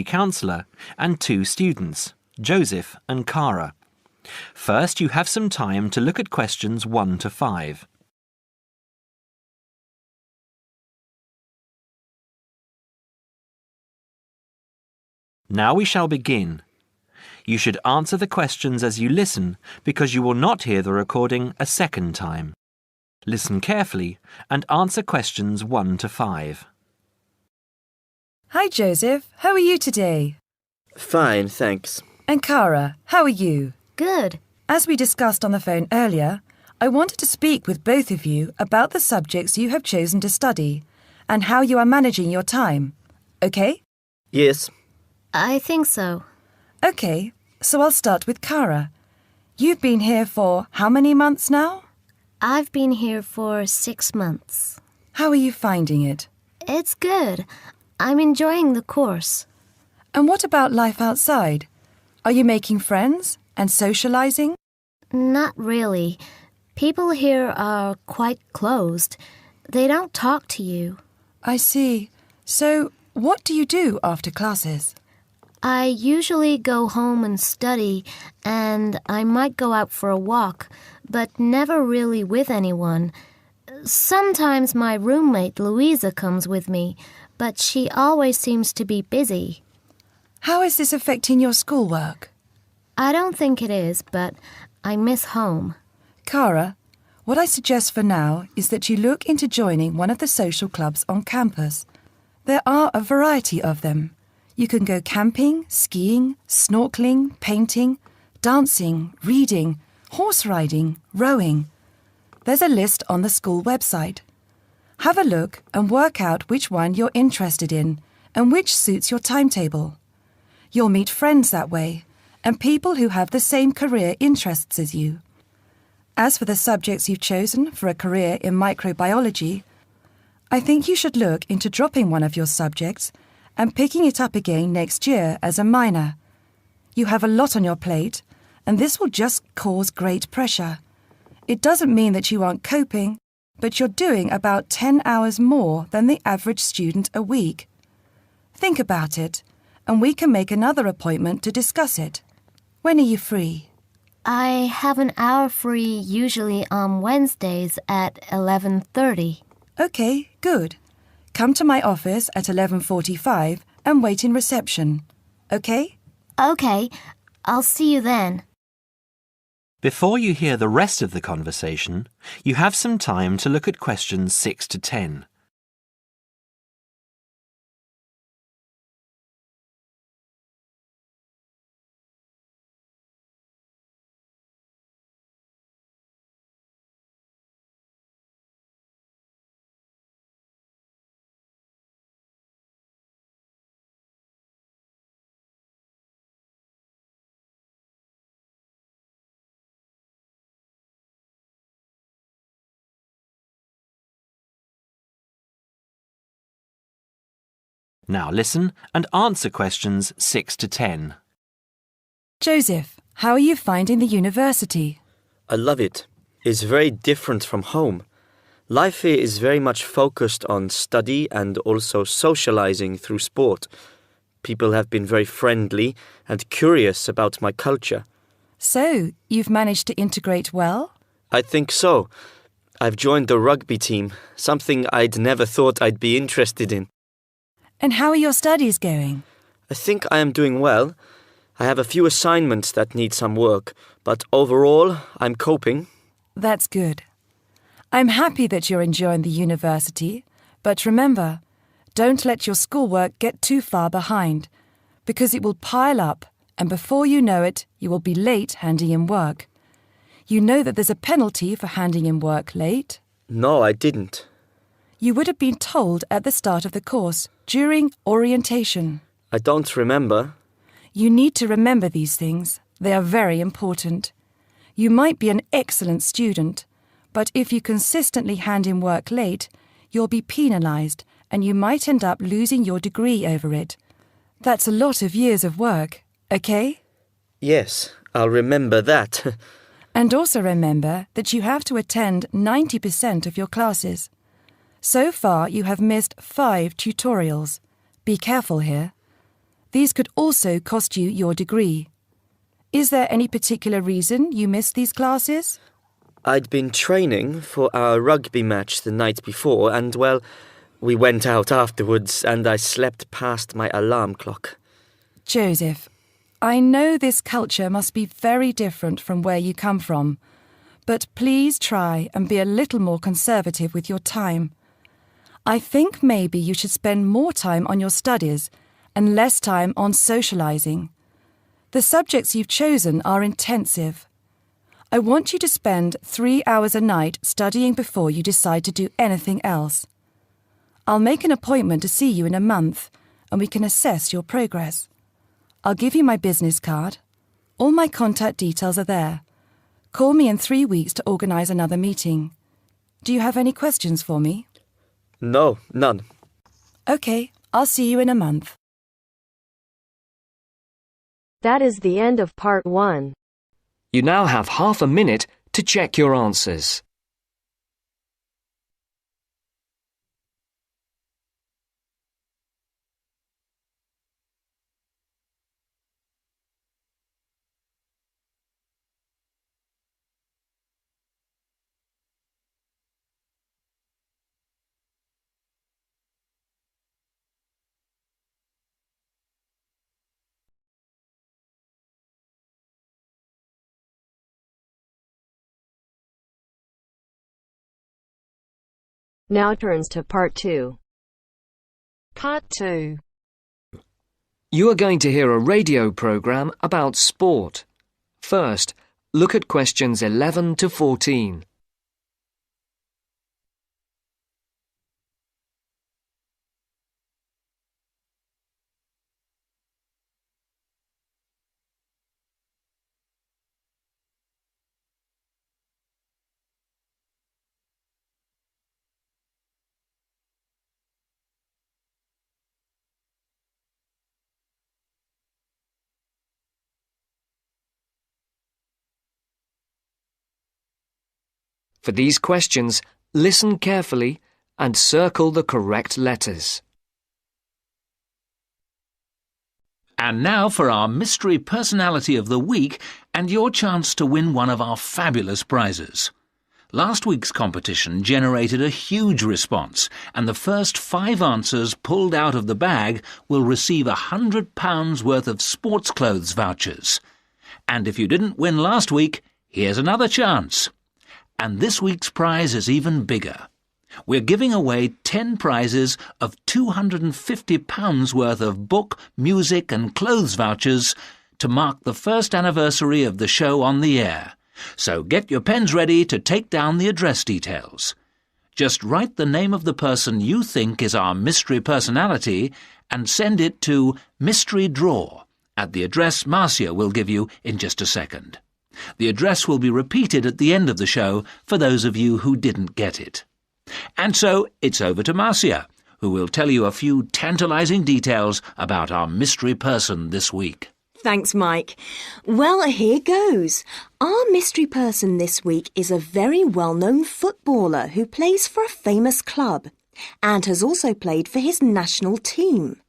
counsellor, and 2 students, Joseph and Cara. First, you have some time to look at questions 1 to 5. Now we shall begin. You should answer the questions as you listen because you will not hear the recording a second time. Listen carefully and answer questions 1 to 5. Hi Joseph, how are you today? Fine, thanks. And Cara, how are you? Good. As we discussed on the phone earlier, I wanted to speak with both of you about the subjects you have chosen to study and how you are managing your time. Okay? Yes. I think so. Okay, so I'll start with Cara. You've been here for how many months now? I've been here for 6 months. How are you finding it? It's good. I'm enjoying the course. And what about life outside? Are you making friends and socializing? Not really. People here are quite closed. They don't talk to you. I see. So, what do you do after classes? I usually go home and study, and I might go out for a walk, but never really with anyone. Sometimes my roommate Louisa comes with me, but she always seems to be busy. How is this affecting your schoolwork? I don't think it is, but I miss home. Cara, what I suggest for now is that you look into joining one of the social clubs on campus. There are a variety of them. You can go camping, skiing, snorkeling, painting, dancing, reading, horse riding, rowing. There's a list on the school website. Have a look and work out which one you're interested in and which suits your timetable. You'll meet friends that way and people who have the same career interests as you. As for the subjects you've chosen for a career in microbiology, I think you should look into dropping one of your subjects and picking it up again next year as a minor. You have a lot on your plate, and this will just cause great pressure. It doesn't mean that you aren't coping, but you're doing about 10 hours more than the average student a week. Think about it, and we can make another appointment to discuss it. When are you free? I have an hour free usually on Wednesdays at 11:30. Okay, good. Come to my office at 11:45 and wait in reception. Okay? Okay, I'll see you then. Before you hear the rest of the conversation, you have some time to look at questions 6 to 10. Now listen and answer questions 6 to 10. Joseph, how are you finding the university? I love it. It's very different from home. Life here is very much focused on study and also socializing through sport. People have been very friendly and curious about my culture. So, you've managed to integrate well? I think so. I've joined the rugby team, something I'd never thought I'd be interested in. And how are your studies going? I think I am doing well. I have a few assignments that need some work, but overall, I'm coping. That's good. I'm happy that you're enjoying the university, but remember, don't let your schoolwork get too far behind, because it will pile up, and before you know it, you will be late handing in work. You know that there's a penalty for handing in work late? No, I didn't. You would have been told at the start of the course, during orientation. I don't remember. You need to remember these things. They are very important. You might be an excellent student, but if you consistently hand in work late, you'll be penalised and you might end up losing your degree over it. That's a lot of years of work, okay? Yes, I'll remember that. And also remember that you have to attend 90% of your classes. So far, you have missed 5 tutorials. Be careful here. These could also cost you your degree. Is there any particular reason you missed these classes? I'd been training for our rugby match the night before and, well, we went out afterwards and I slept past my alarm clock. Joseph, I know this culture must be very different from where you come from, but please try and be a little more conservative with your time. I think maybe you should spend more time on your studies and less time on socialising. The subjects you've chosen are intensive. I want you to spend 3 hours a night studying before you decide to do anything else. I'll make an appointment to see you in a month and we can assess your progress. I'll give you my business card. All my contact details are there. Call me in 3 weeks to organise another meeting. Do you have any questions for me? No, none. OK, I'll see you in a month. That is the end of part 1. You now have half a minute to check your answers. Now turns to part 2. Part 2. You are going to hear a radio program about sport. First, look at questions 11 to 14. For these questions, listen carefully and circle the correct letters. And now for our Mystery Personality of the Week and your chance to win one of our fabulous prizes. Last week's competition generated a huge response, and the first 5 answers pulled out of the bag will receive £100 worth of sports clothes vouchers. And if you didn't win last week, here's another chance. And this week's prize is even bigger. We're giving away 10 prizes of £250 worth of book, music and clothes vouchers to mark the first anniversary of the show on the air. So get your pens ready to take down the address details. Just write the name of the person you think is our mystery personality and send it to Mystery Draw at the address Marcia will give you in just a second. The address will be repeated at the end of the show for those of you who didn't get it. And so it's over to Marcia, who will tell you a few tantalising details about our mystery person this week. Thanks, Mike. Well, here goes. Our mystery person this week is a very well-known footballer who plays for a famous club and has also played for his national team.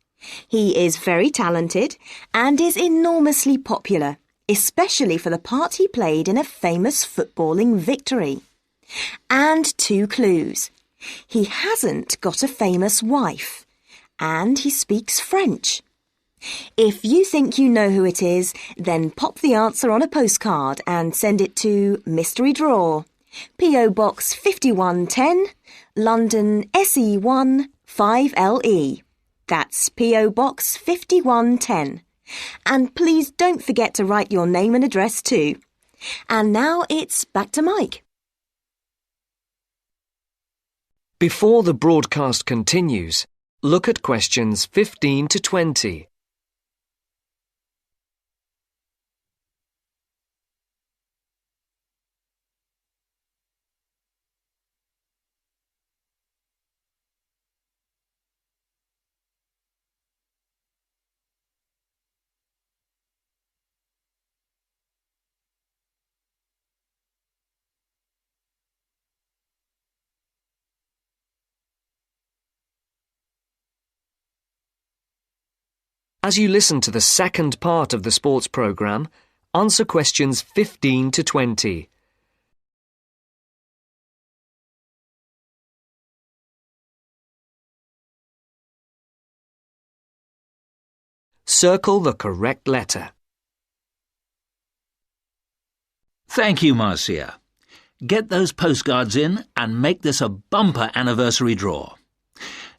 He is very talented and is enormously popular, especially for the part he played in a famous footballing victory. And 2 clues. He hasn't got a famous wife, and he speaks French. If you think you know who it is, then pop the answer on a postcard and send it to Mystery Draw, P.O. Box 5110, London SE1 5LE. That's P.O. Box 5110. And please don't forget to write your name and address too. And now it's back to Mike. Before the broadcast continues, look at questions 15 to 20. As you listen to the second part of the sports programme, answer questions 15 to 20. Circle the correct letter. Thank you, Marcia. Get those postcards in and make this a bumper anniversary draw.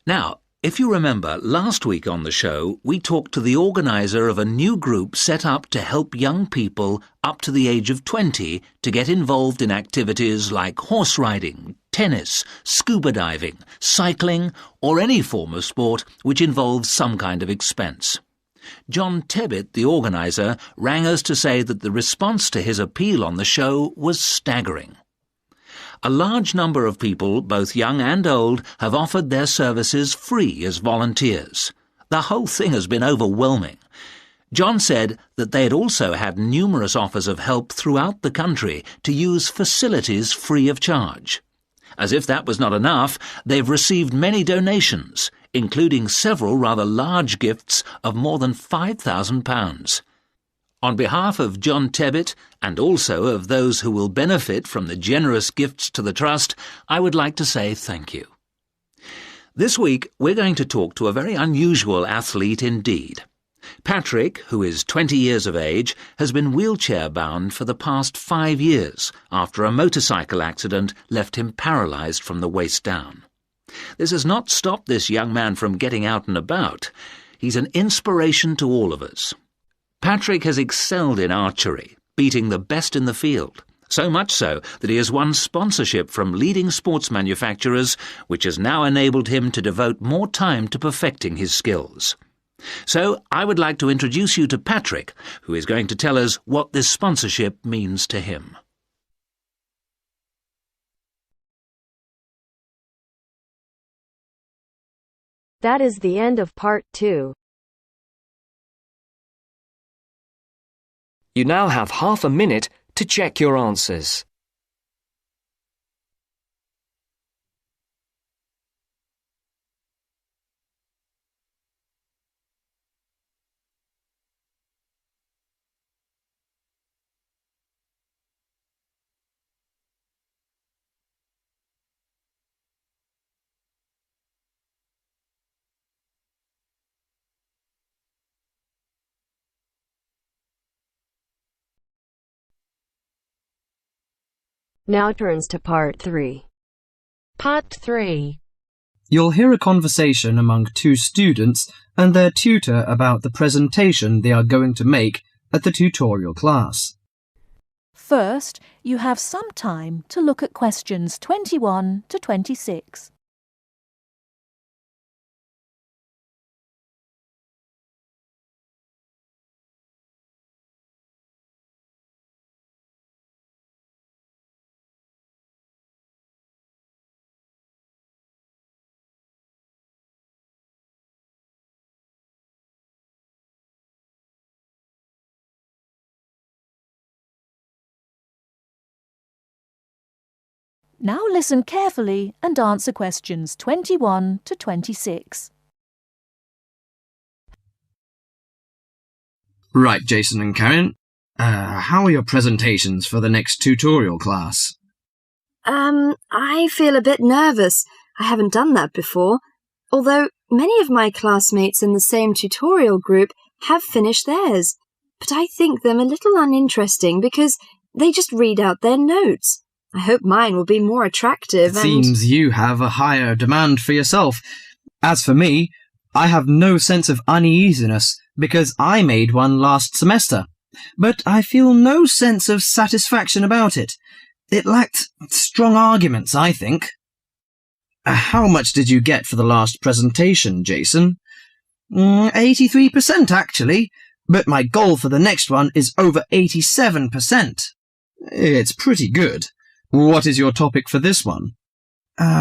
Now, if you remember, last week on the show, we talked to the organiser of a new group set up to help young people up to the age of 20 to get involved in activities like horse riding, tennis, scuba diving, cycling, or any form of sport which involves some kind of expense. John Tebbit, the organiser, rang us to say that the response to his appeal on the show was staggering. A large number of people, both young and old, have offered their services free as volunteers. The whole thing has been overwhelming. John said that they had also had numerous offers of help throughout the country to use facilities free of charge. As if that was not enough, they've received many donations, including several rather large gifts of more than £5,000. On behalf of John Tebbit, and also of those who will benefit from the generous gifts to the Trust, I would like to say thank you. This week, we're going to talk to a very unusual athlete indeed. Patrick, who is 20 years of age, has been wheelchair-bound for the past 5 years after a motorcycle accident left him paralysed from the waist down. This has not stopped this young man from getting out and about. He's an inspiration to all of us. Patrick has excelled in archery, beating the best in the field, so much so that he has won sponsorship from leading sports manufacturers, which has now enabled him to devote more time to perfecting his skills. So I would like to introduce you to Patrick, who is going to tell us what this sponsorship means to him. That is the end of part 2. You now have half a minute to check your answers. Now turns to part 3. Part 3. You'll hear a conversation among two students and their tutor about the presentation they are going to make at the tutorial class. First, you have some time to look at questions 21 to 26. Now listen carefully and answer questions 21 to 26. Right, Jason and Karen. How are your presentations for the next tutorial class? I feel a bit nervous. I haven't done that before. Although many of my classmates in the same tutorial group have finished theirs. But I think them a little uninteresting because they just read out their notes. I hope mine will be more attractive. It seems you have a higher demand for yourself. As for me, I have no sense of uneasiness because I made one last semester. But I feel no sense of satisfaction about it. It lacked strong arguments, I think. How much did you get for the last presentation, Jason? 83% actually, but my goal for the next one is over 87%. It's pretty good. What is your topic for this one?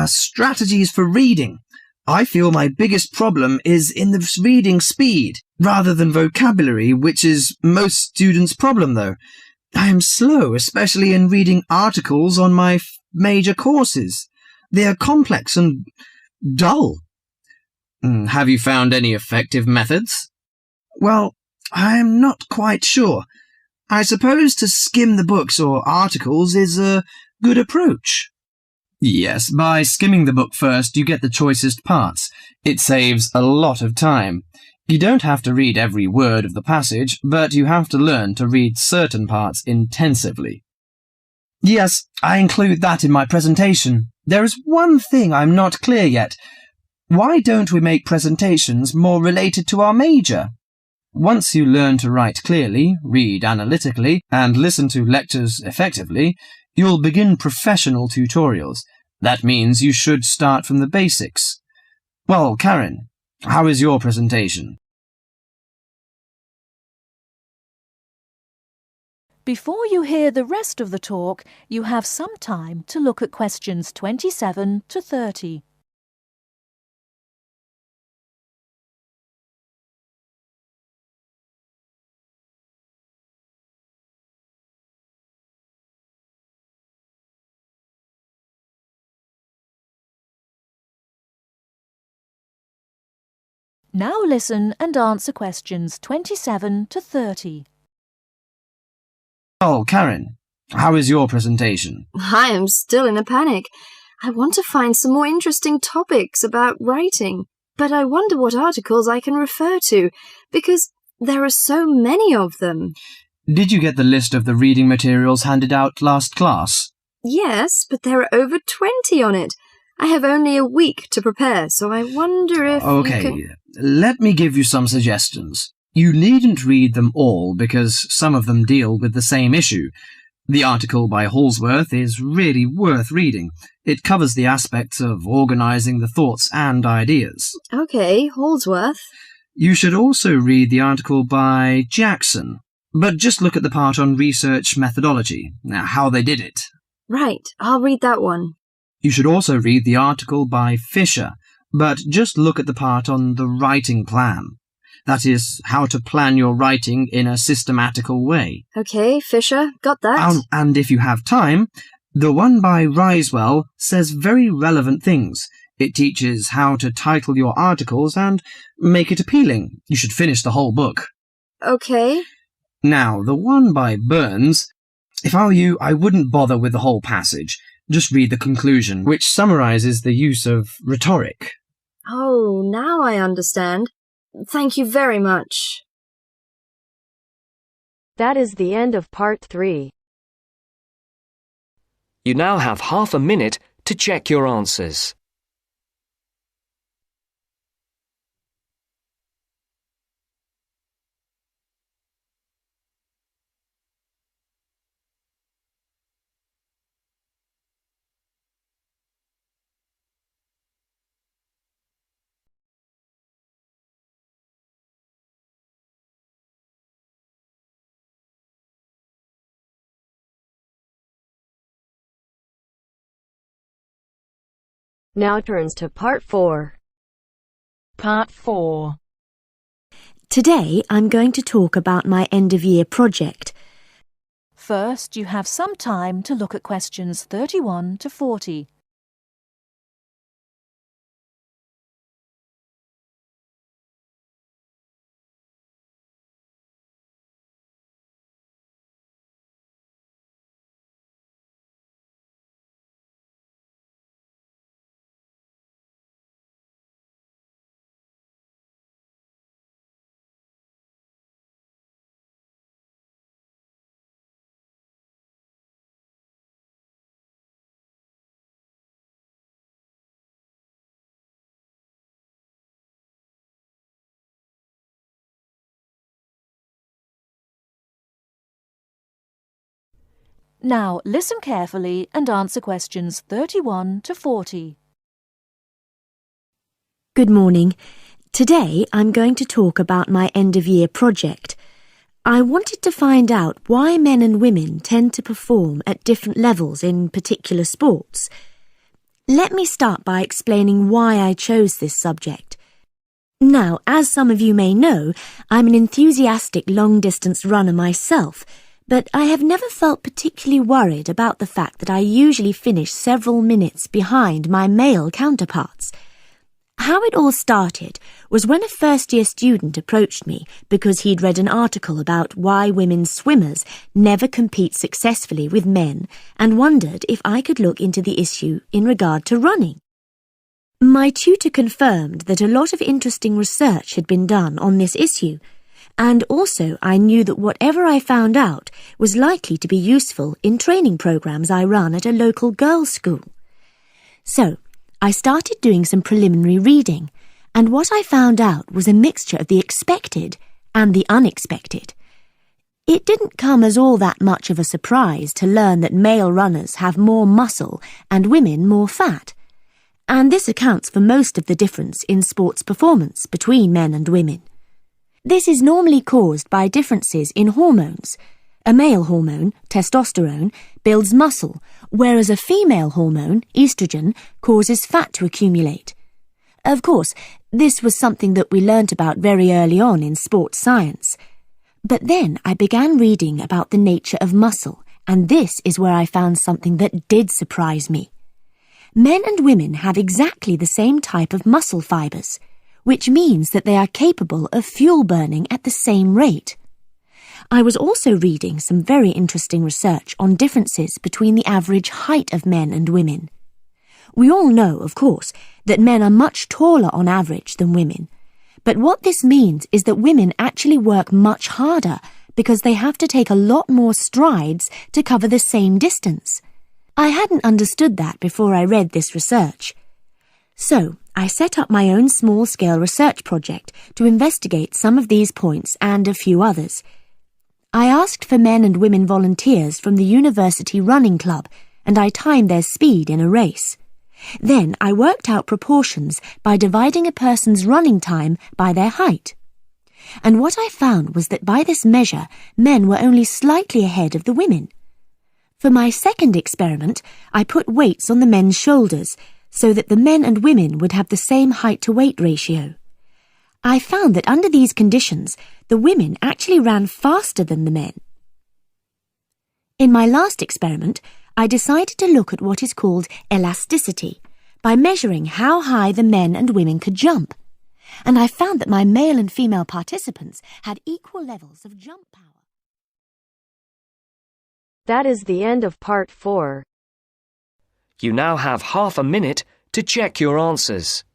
Strategies for reading. I feel my biggest problem is in the reading speed, rather than vocabulary, which is most students' problem, though. I am slow, especially in reading articles on my major courses. They are complex and dull. Have you found any effective methods? Well, I'm not quite sure. I suppose to skim the books or articles is a good approach. Yes, by skimming the book first, you get the choicest parts. It saves a lot of time. You don't have to read every word of the passage, but you have to learn to read certain parts intensively. Yes, I include that in my presentation. There is one thing I'm not clear yet. Why don't we make presentations more related to our major? Once you learn to write clearly, read analytically, and listen to lectures effectively, you'll begin professional tutorials. That means you should start from the basics. Well, Karen, how is your presentation? Before you hear the rest of the talk, you have some time to look at questions 27 to 30. Now listen and answer questions 27 to 30. Oh, Karen, how is your presentation? I am still in a panic. I want to find some more interesting topics about writing, but I wonder what articles I can refer to, because there are so many of them. Did you get the list of the reading materials handed out last class? Yes, but there are over 20 on it. I have only a week to prepare, so I wonder if Let me give you some suggestions. You needn't read them all because some of them deal with the same issue. The article by Holsworth is really worth reading. It covers the aspects of organising the thoughts and ideas. Okay, Holsworth. You should also read the article by Jackson, but just look at the part on research methodology, how they did it. Right, I'll read that one. You should also read the article by Fisher, but just look at the part on the writing plan. That is, how to plan your writing in a systematical way. Okay, Fisher, got that. And if you have time, the one by Risewell says very relevant things. It teaches how to title your articles and make it appealing. You should finish the whole book. Okay. Now, the one by Burns, if I were you, I wouldn't bother with the whole passage. Just read the conclusion, which summarises the use of rhetoric. Oh, now I understand. Thank you very much. That is the end of part 3. You now have half a minute to check your answers. Now turns to part 4. Part 4. Today I'm going to talk about my end-of-year project. First, you have some time to look at questions 31 to 40. Now listen carefully and answer questions 31 to 40. Good morning. Today I'm going to talk about my end-of-year project. I wanted to find out why men and women tend to perform at different levels in particular sports. Let me start by explaining why I chose this subject. Now, as some of you may know, I'm an enthusiastic long-distance runner myself, but I have never felt particularly worried about the fact that I usually finish several minutes behind my male counterparts. How it all started was when a first-year student approached me because he'd read an article about why women swimmers never compete successfully with men and wondered if I could look into the issue in regard to running. My tutor confirmed that a lot of interesting research had been done on this issue, and also I knew that whatever I found out was likely to be useful in training programs I run at a local girls' school. So, I started doing some preliminary reading, and what I found out was a mixture of the expected and the unexpected. It didn't come as all that much of a surprise to learn that male runners have more muscle and women more fat, and this accounts for most of the difference in sports performance between men and women. This is normally caused by differences in hormones. A male hormone, testosterone, builds muscle, whereas a female hormone, estrogen, causes fat to accumulate. Of course, this was something that we learnt about very early on in sports science. But then I began reading about the nature of muscle, and this is where I found something that did surprise me. Men and women have exactly the same type of muscle fibres, which means that they are capable of fuel burning at the same rate. I was also reading some very interesting research on differences between the average height of men and women. We all know, of course, that men are much taller on average than women, but what this means is that women actually work much harder because they have to take a lot more strides to cover the same distance. I hadn't understood that before I read this research. So, I set up my own small-scale research project to investigate some of these points and a few others. I asked for men and women volunteers from the university running club, and I timed their speed in a race. Then I worked out proportions by dividing a person's running time by their height. And what I found was that by this measure, men were only slightly ahead of the women. For my second experiment, I put weights on the men's shoulders so that the men and women would have the same height-to-weight ratio. I found that under these conditions, the women actually ran faster than the men. In my last experiment, I decided to look at what is called elasticity by measuring how high the men and women could jump, and I found that my male and female participants had equal levels of jump power. That is the end of part 4. You now have half a minute to check your answers.